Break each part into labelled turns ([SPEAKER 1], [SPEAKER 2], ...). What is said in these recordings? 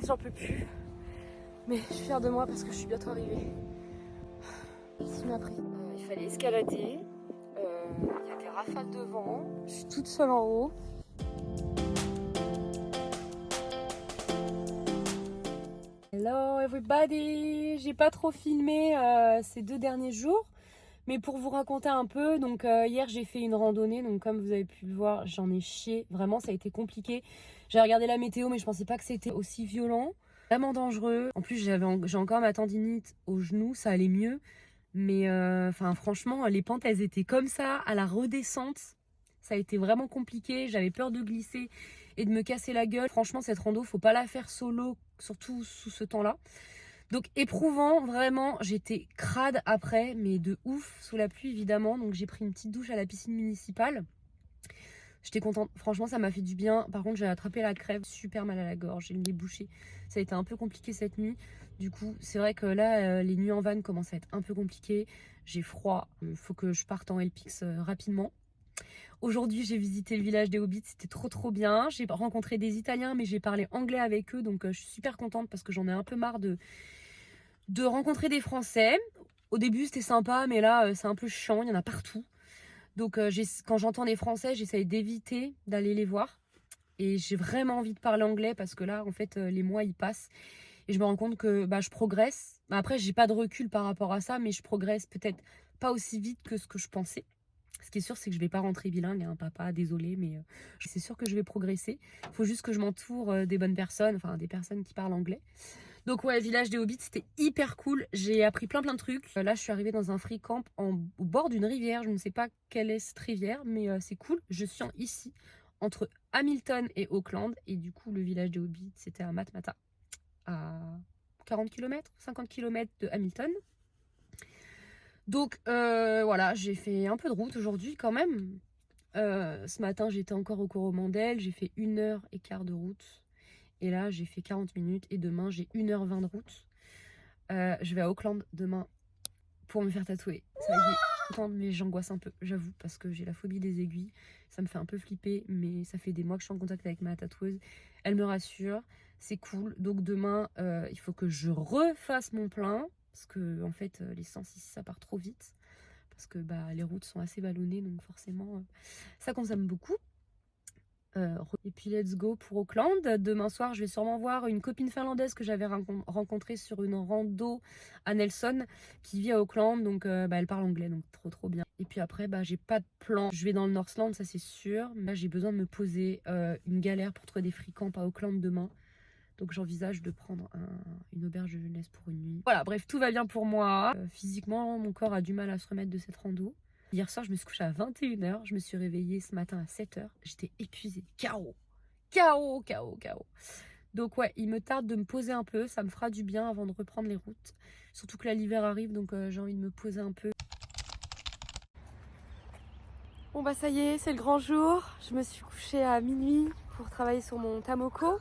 [SPEAKER 1] J'en peux plus. Mais je suis fière de moi parce que je suis bientôt arrivée. Ici m'a pris. Il fallait escalader. Il y a des rafales de vent. Je suis toute seule en haut. Hello everybody! J'ai pas trop filmé ces 2 derniers jours. Mais pour vous raconter un peu, donc hier j'ai fait une randonnée, donc comme vous avez pu le voir, j'en ai chié, vraiment ça a été compliqué. J'ai regardé la météo mais je pensais pas que c'était aussi violent, vraiment dangereux. En plus j'ai encore ma tendinite au genou, ça allait mieux. Mais franchement, les pentes elles étaient comme ça, à la redescente, ça a été vraiment compliqué, j'avais peur de glisser et de me casser la gueule. Franchement cette rando, faut pas la faire solo, surtout sous ce temps-là. Donc éprouvant, vraiment, j'étais crade après, mais de ouf, sous la pluie évidemment. Donc j'ai pris une petite douche à la piscine municipale. J'étais contente, franchement ça m'a fait du bien. Par contre j'ai attrapé la crève, super mal à la gorge, j'ai le nez bouché. Ça a été un peu compliqué cette nuit. Du coup c'est vrai que là les nuits en van commencent à être un peu compliquées. J'ai froid, il faut que je parte en LPX rapidement. Aujourd'hui j'ai visité le village des Hobbits, c'était trop bien. J'ai rencontré des Italiens mais j'ai parlé anglais avec eux. Donc je suis super contente parce que j'en ai un peu marre de rencontrer des Français. Au début c'était sympa mais là c'est un peu chiant, il y en a partout. Donc quand j'entends des Français j'essaye d'éviter d'aller les voir. Et j'ai vraiment envie de parler anglais parce que là en fait les mois ils passent. Et je me rends compte que je progresse. Après j'ai pas de recul par rapport à ça mais je progresse peut-être pas aussi vite que ce que je pensais. Ce qui est sûr c'est que je vais pas rentrer bilingue, hein, papa, désolé, mais c'est sûr que je vais progresser. Il faut juste que je m'entoure des bonnes personnes, enfin des personnes qui parlent anglais. Donc ouais, village des Hobbits, c'était hyper cool. J'ai appris plein de trucs. Là, je suis arrivée dans un free camp au bord d'une rivière. Je ne sais pas quelle est cette rivière, mais c'est cool. Je suis ici, entre Hamilton et Auckland. Et du coup, le village des Hobbits, c'était à Matmata, à 40 km, 50 km de Hamilton. Donc voilà, j'ai fait un peu de route aujourd'hui quand même. Ce matin, j'étais encore au Coromandel. J'ai fait 1h15 de route. Et là, j'ai fait 40 minutes et demain, j'ai 1h20 de route. Je vais à Auckland demain pour me faire tatouer. Ça y est, je suis contente, mais j'angoisse un peu, j'avoue, parce que j'ai la phobie des aiguilles. Ça me fait un peu flipper, mais ça fait des mois que je suis en contact avec ma tatoueuse. Elle me rassure, c'est cool. Donc demain, il faut que je refasse mon plein, parce que en fait, l'essence ici, ça part trop vite. Parce que les routes sont assez vallonnées, donc forcément, ça consomme beaucoup. Et puis let's go pour Auckland. Demain soir, je vais sûrement voir une copine finlandaise que j'avais rencontrée sur une rando à Nelson qui vit à Auckland. Donc elle parle anglais, donc trop bien. Et puis après, j'ai pas de plan. Je vais dans le Northland, ça c'est sûr. Mais là, j'ai besoin de me poser. Une galère pour trouver des free camps à Auckland demain. Donc j'envisage de prendre une auberge de jeunesse pour une nuit. Voilà, bref, tout va bien pour moi. Physiquement, mon corps a du mal à se remettre de cette rando. Hier soir, je me suis couchée à 21h. Je me suis réveillée ce matin à 7h. J'étais épuisée. KO. Donc ouais, il me tarde de me poser un peu. Ça me fera du bien avant de reprendre les routes. Surtout que là, l'hiver arrive, donc j'ai envie de me poser un peu. Bon ça y est, c'est le grand jour. Je me suis couchée à minuit pour travailler sur mon Tamoko.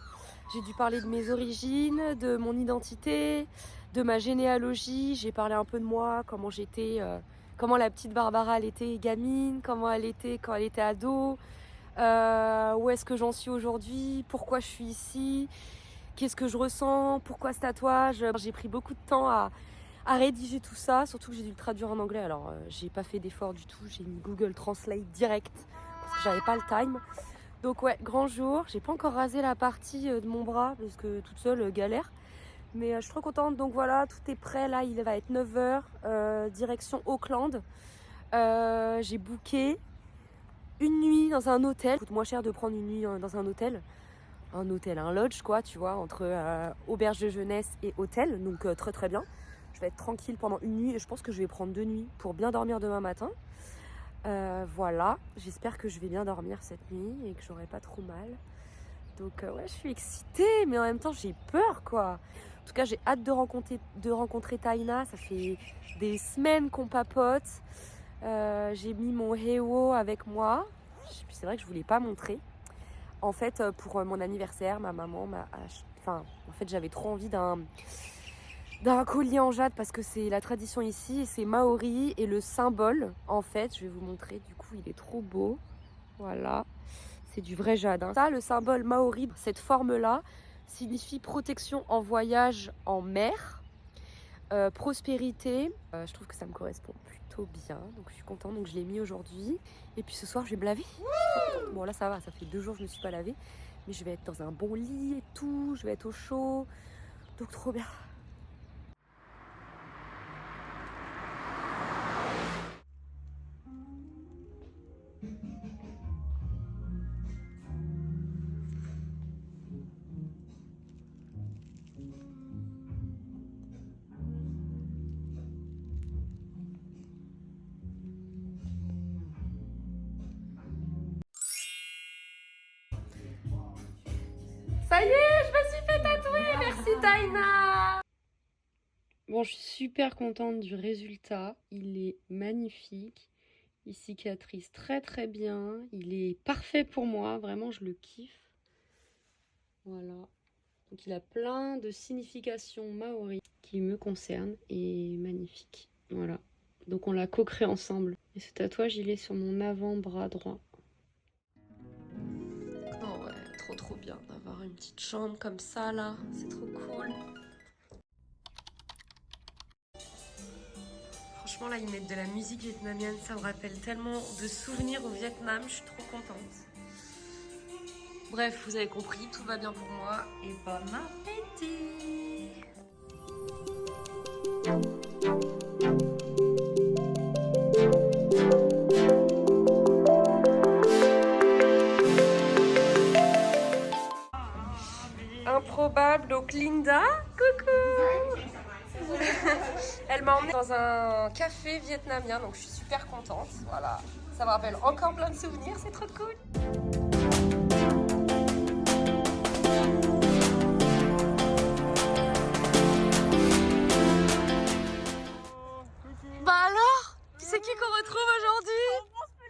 [SPEAKER 1] J'ai dû parler de mes origines, de mon identité, de ma généalogie. J'ai parlé un peu de moi, comment j'étais... comment la petite Barbara elle était gamine, comment elle était quand elle était ado, où est-ce que j'en suis aujourd'hui, pourquoi je suis ici, qu'est-ce que je ressens, pourquoi ce tatouage. J'ai pris beaucoup de temps à rédiger tout ça, surtout que j'ai dû le traduire en anglais. Alors j'ai pas fait d'effort du tout, j'ai mis Google Translate direct parce que j'avais pas le time. Donc ouais, grand jour. J'ai pas encore rasé la partie de mon bras parce que toute seule galère. Mais je suis trop contente, donc voilà, tout est prêt, là il va être 9h, direction Auckland. J'ai booké une nuit dans un hôtel. Ça coûte moins cher de prendre une nuit dans un hôtel. Un lodge quoi, tu vois, entre auberge de jeunesse et hôtel, donc très bien. Je vais être tranquille pendant une nuit et je pense que je vais prendre 2 nuits pour bien dormir demain matin. Voilà, j'espère que je vais bien dormir cette nuit et que j'aurai pas trop mal. Donc ouais, je suis excitée, mais en même temps j'ai peur quoi. En tout cas, j'ai hâte de rencontrer Taina. Ça fait des semaines qu'on papote. J'ai mis mon Heo avec moi. C'est vrai que je voulais pas montrer. En fait, pour mon anniversaire, ma maman m'a acheté... Enfin, en fait, j'avais trop envie d'un collier en jade parce que c'est la tradition ici. Et c'est Maori et le symbole, en fait, je vais vous montrer. Du coup, il est trop beau. Voilà. C'est du vrai jade. Hein. Ça, le symbole Maori, cette forme-là, signifie protection en voyage en mer, prospérité. Je trouve que ça me correspond plutôt bien, donc je suis contente, donc je l'ai mis aujourd'hui. Et puis ce soir je vais me laver. Bon là ça va, ça fait 2 jours que je ne me suis pas lavée, mais je vais être dans un bon lit et tout, je vais être au chaud, donc trop bien. Ça y est, je me suis fait tatouer, merci Taina. Bon, je suis super contente du résultat, il est magnifique, il cicatrise très très bien, il est parfait pour moi, vraiment je le kiffe. Voilà, donc il a plein de significations maori qui me concernent et magnifique. Voilà, donc on l'a co-créé ensemble. Et ce tatouage, il est sur mon avant-bras droit. Non, ouais, trop bien d'avoir une petite chambre comme ça là, c'est trop cool. Franchement là ils mettent de la musique vietnamienne, ça me rappelle tellement de souvenirs au Vietnam, je suis trop contente. Bref, vous avez compris, tout va bien pour moi et bon appétit. Improbable, donc Linda, coucou. Elle m'a emmenée dans un café vietnamien, donc je suis super contente. Voilà, ça me rappelle encore plein de souvenirs, c'est trop cool. Bah alors, c'est qui qu'on retrouve aujourd'hui?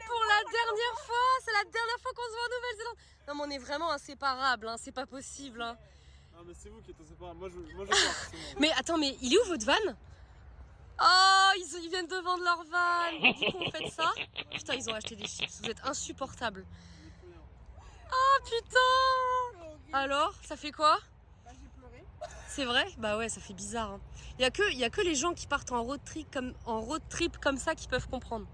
[SPEAKER 1] Pour la dernière fois, c'est la dernière fois qu'on se voit en Nouvelle-Zélande. Non mais on est vraiment inséparables, hein, c'est pas possible. Hein.
[SPEAKER 2] Non mais c'est vous qui êtes inséparables, moi je pars.
[SPEAKER 1] Mais attends, mais il est où votre van? Oh, ils viennent de vendre leur van. Du coup, on fait ça. Putain, ils ont acheté des chips. Vous êtes insupportables. Oh putain. Alors, ça fait quoi?
[SPEAKER 3] Bah, j'ai pleuré.
[SPEAKER 1] C'est vrai? Bah ouais, ça fait bizarre. Hein. Il y a que les gens qui partent en road trip comme ça qui peuvent comprendre.